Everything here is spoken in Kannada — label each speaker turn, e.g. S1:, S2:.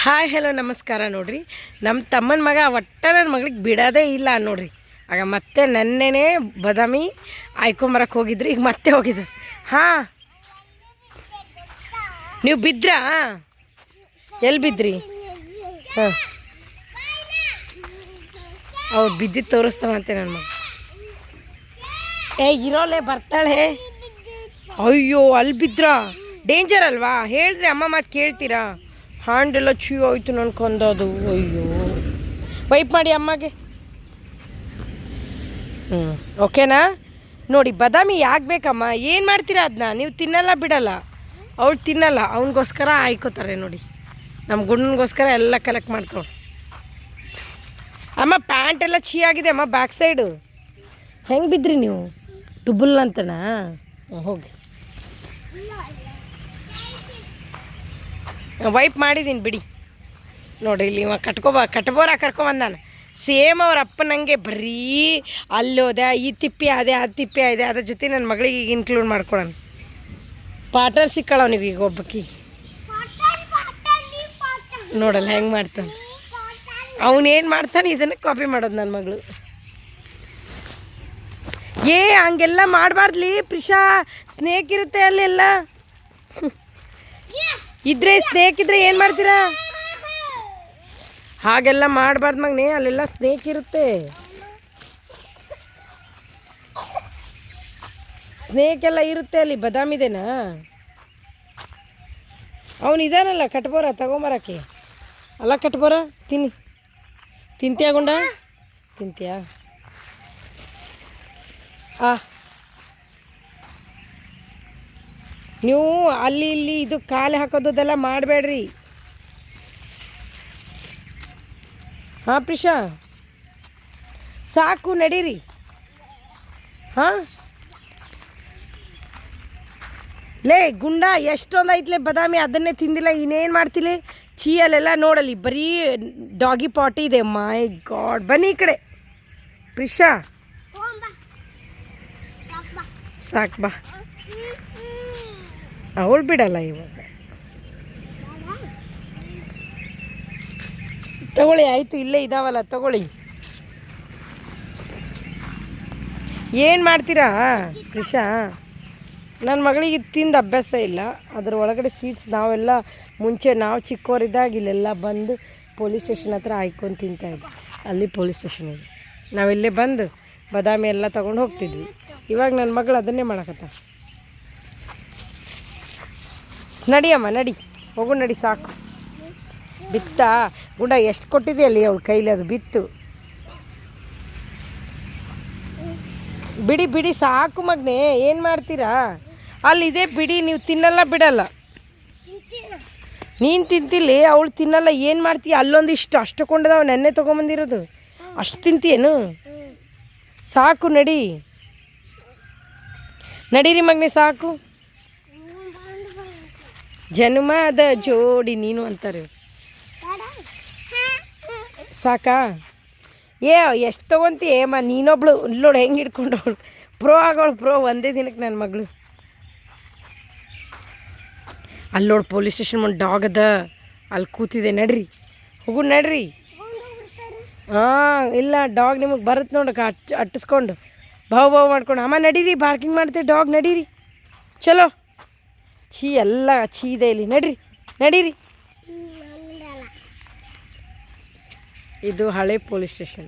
S1: ಹಾಯ್ ಹಲೋ ನಮಸ್ಕಾರ. ನೋಡಿರಿ, ನಮ್ಮ ತಮ್ಮನ ಮಗ ಒಟ್ಟ ನನ್ನ ಮಗಳಿಗೆ ಬಿಡೋದೇ ಇಲ್ಲ ನೋಡಿರಿ. ಆಗ ಮತ್ತೆ ನನ್ನೆನೇ ಬಾದಾಮಿ ಆಯ್ಕೊಂಬರಕ್ಕೆ ಹೋಗಿದ್ರಿ, ಈಗ ಮತ್ತೆ ಹೋಗಿದ್ರು. ಹಾಂ, ನೀವು ಬಿದ್ರಾ? ಎಲ್ಲಿ ಬಿದ್ರಿ? ಹಾಂ, ಅವ್ರು ಬಿದ್ದಿದ್ದು ತೋರಿಸ್ತಾವಂತೆ ನನ್ನ ಮಗ. ಇರೋಲೆ ಬರ್ತಾಳೆ. ಅಯ್ಯೋ, ಅಲ್ಲಿ ಬಿದ್ರಾ? ಡೇಂಜರ್ ಅಲ್ವಾ? ಹೇಳಿದ್ರೆ ಅಮ್ಮ ಮಾತು ಕೇಳ್ತೀರಾ? ಹ್ಯಾಂಡೆಲ್ಲ ಚೂ ಆಯಿತು ನನ್ಕೊಂದದು. ಅಯ್ಯೋ, ವೈಪ್ ಮಾಡಿ ಅಮ್ಮಗೆ. ಓಕೆನಾ? ನೋಡಿ, ಬಾದಾಮಿ ಯಾಕೆ ಬೇಕಮ್ಮ? ಏನು ಮಾಡ್ತೀರಾ ಅದನ್ನ? ನೀವು ತಿನ್ನಲ್ಲ ಬಿಡಲ್ಲ, ಅವಳು ತಿನ್ನಲ್ಲ, ಅವನಿಗೋಸ್ಕರ ಆಯ್ಕೋತಾರೆ ನೋಡಿ. ನಮ್ಮ ಗುಂಡನಿಗೋಸ್ಕರ ಎಲ್ಲ ಕಲೆಕ್ಟ್ ಮಾಡ್ತಾವೆ. ಅಮ್ಮ ಪ್ಯಾಂಟೆಲ್ಲ ಚೀ ಆಗಿದೆ ಅಮ್ಮ, ಬ್ಯಾಕ್ ಸೈಡು. ಹೆಂಗೆ ಬಿದ್ರಿ ನೀವು? ಡುಬುಲ್ ಅಂತನಾ? ಹೋಗಿ ವೈಪ್ ಮಾಡಿದ್ದೀನಿ ಬಿಡಿ. ನೋಡಿರಿ, ಇಲ್ಲಿ ಇವ ಕಟ್ಬೋರ ಕರ್ಕೊಂಬಂದಾನ. ಸೇಮ್ ಅವ್ರ ಅಪ್ಪನಂಗೆ ಬರೀ ಅಲ್ಲೋದೆ, ಈ ತಿಪ್ಪೆ ಅದೇ, ಅದು ತಿಪ್ಪೆ ಇದೆ. ಅದ್ರ ಜೊತೆ ನನ್ನ ಮಗಳಿಗೆ ಈಗ ಇನ್ಕ್ಲೂಡ್ ಮಾಡ್ಕೊಳೋಣ. ಪಾಟರ್ ಸಿಕ್ಕಳ ಅವನಿಗೆ ಈಗ ಒಬ್ಬಕಿ. ನೋಡಲ್ಲ ಹೆಂಗೆ ಮಾಡ್ತಾನೆ ಅವನೇನು ಮಾಡ್ತಾನೆ, ಇದನ್ನು ಕಾಪಿ ಮಾಡೋದು ನನ್ನ ಮಗಳು. ಹಂಗೆಲ್ಲ ಮಾಡಬಾರ್ದ್ಲಿ ಪ್ರಿಷಾ. ಸ್ನೇಕ್ ಇರುತ್ತೆ ಅಲ್ಲೆಲ್ಲ. ಇದ್ರೆ ಸ್ನೇಕ್ ಇದ್ರೆ ಏನು ಮಾಡ್ತೀರಾ? ಹಾಗೆಲ್ಲ ಮಾಡಬಾರ್ದು ಮಗನೇ, ಅಲ್ಲೆಲ್ಲ ಸ್ನೇಕ್ ಇರುತ್ತೆ. ಸ್ನೇಕ್ ಎಲ್ಲ ಇರುತ್ತೆ ಅಲ್ಲಿ. ಬಾದಾಮಿದೇನಾ? ಅವನಿದಾನಲ್ಲ ಕಟ್ಬೋರ, ತಗೊಂಬರಕ್ಕೆ. ಅಲ್ಲ ಕಟ್ಬೋರ, ತಿಂತೀಯಾ ಗುಂಡ? ತಿಂತೀಯಾ? ನೀವು ಅಲ್ಲಿ ಇಲ್ಲಿ ಇದು ಕಾಲು ಹಾಕೋದೆಲ್ಲ ಮಾಡಬೇಡ್ರಿ. ಹಾಂ ಪ್ರಿಷಾ, ಸಾಕು ನಡೀರಿ. ಹಾಂ ಲೇ ಗುಂಡ, ಎಷ್ಟೊಂದು ಐತ್ಲೆ ಬಾದಾಮಿ, ಅದನ್ನೇ ತಿಂದಿಲ್ಲ. ಇನ್ನೇನು ಮಾಡ್ತಿಲಿ? ಚೀಯಲ್ಲೆಲ್ಲ ನೋಡಲಿ ಬರೀ ಡಾಗಿ ಪಾಟಿ ಇದೆ. ಮೈ ಗಾಡ್, ಬನ್ನಿ ಈ ಕಡೆ. ಪ್ರಿಷಾ ಸಾಕು ಬಾ. ಅವಳು ಬಿಡಲ್ಲ ಇವಾಗ. ತಗೊಳ್ಳಿ, ಆಯಿತು, ಇಲ್ಲೇ ಇದಾವಲ್ಲ, ತಗೊಳ್ಳಿ. ಏನು ಮಾಡ್ತೀರಾ ಪ್ರಿಷಾ? ನನ್ನ ಮಗಳಿಗೆ ತಿಂದು ಅಭ್ಯಾಸ ಇಲ್ಲ. ಅದ್ರ ಒಳಗಡೆ ಸೀಡ್ಸ್ ನಾವೆಲ್ಲ ಮುಂಚೆ ನಾವು ಚಿಕ್ಕವರಿದ್ದಾಗ ಇಲ್ಲೆಲ್ಲ ಬಂದು ಪೊಲೀಸ್ ಸ್ಟೇಷನ್ ಹತ್ರ ಹಾಯ್ಕೊಂಡು ತಿಂತಾಯಿದ್ವಿ. ಅಲ್ಲಿ ಪೊಲೀಸ್ ಸ್ಟೇಷನ್ ಇದೆ. ನಾವಿಲ್ಲೇ ಬಂದು ಬಾದಾಮಿ ಎಲ್ಲ ತೊಗೊಂಡು ಹೋಗ್ತಿದ್ವಿ. ಇವಾಗ ನನ್ನ ಮಗಳು ಅದನ್ನೇ ಮಾಡಕತ್ತ. ನಡಿಯಮ್ಮ ನಡಿ, ಹೋಗು ನಡಿ, ಸಾಕು. ಬಿತ್ತಾ ಗುಂಡ? ಎಷ್ಟು ಕೊಟ್ಟಿದೆ ಅಲ್ಲಿ ಅವಳ ಕೈಲಿ, ಅದು ಬಿತ್ತು. ಬಿಡಿ ಬಿಡಿ, ಸಾಕು ಮಗನೇ, ಏನು ಮಾಡ್ತೀರಾ? ಅಲ್ಲಿದೆ ಬಿಡಿ. ನೀವು ತಿನ್ನಲ್ಲ ಬಿಡಲ್ಲ. ನೀನು ತಿಂತಿಲ್ಲಿ, ಅವಳು ತಿನ್ನಲ್ಲ. ಏನು ಮಾಡ್ತೀಯ? ಅಲ್ಲೊಂದು ಇಷ್ಟು ಅಷ್ಟು ಕೊಂಡದಾವ, ನೆನ್ನೆ ತೊಗೊಂಬಂದಿರೋದು. ಅಷ್ಟು ತಿಂತೀಯೇನು? ಸಾಕು ನಡಿ, ನಡೀರಿ ಮಗನೇ, ಸಾಕು. ಜನ್ಮದ ಜೋಡಿ ನೀನು ಅಂತಾರೆ. ಸಾಕಾ? ಎಷ್ಟು ತೊಗೊತೀಯಮ್ಮ ನೀನೊಬ್ಳು? ಇಲ್ಲೋಡು ಹೆಂಗೆ ಹಿಡ್ಕೊಂಡವಳು. ಪ್ರೋ ಆಗೋಳು, ಪ್ರೋ ಒಂದೇ ದಿನಕ್ಕೆ ನನ್ನ ಮಗಳು. ಅಲ್ಲೋಡು ಪೊಲೀಸ್ ಸ್ಟೇಷನ್ ಮುಂದೆ ಡಾಗ್ ಅದ, ಅಲ್ಲಿ ಕೂತಿದೆ. ನಡ್ರಿ, ಹೋಗು ನಡ್ರಿ. ಹಾಂ, ಇಲ್ಲ ಡಾಗ್ ನಿಮಗೆ ಬರುತ್ತೆ ನೋಡಕ್ಕೆ, ಅಟ್ಟಿಸ್ಕೊಂಡು ಬಾವು ಮಾಡ್ಕೊಂಡು. ಅಮ್ಮ ನಡೀರಿ, ಪಾರ್ಕಿಂಗ್ ಮಾಡ್ತೀವಿ. ಡಾಗ್ ನಡೀರಿ, ಚಲೋ. ಛೀ, ಎಲ್ಲ ಛೀ ಇದೆ ಇಲ್ಲಿ. ನಡೀರಿ. ಇದು ಹಳೆ ಪೊಲೀಸ್ ಸ್ಟೇಷನ್.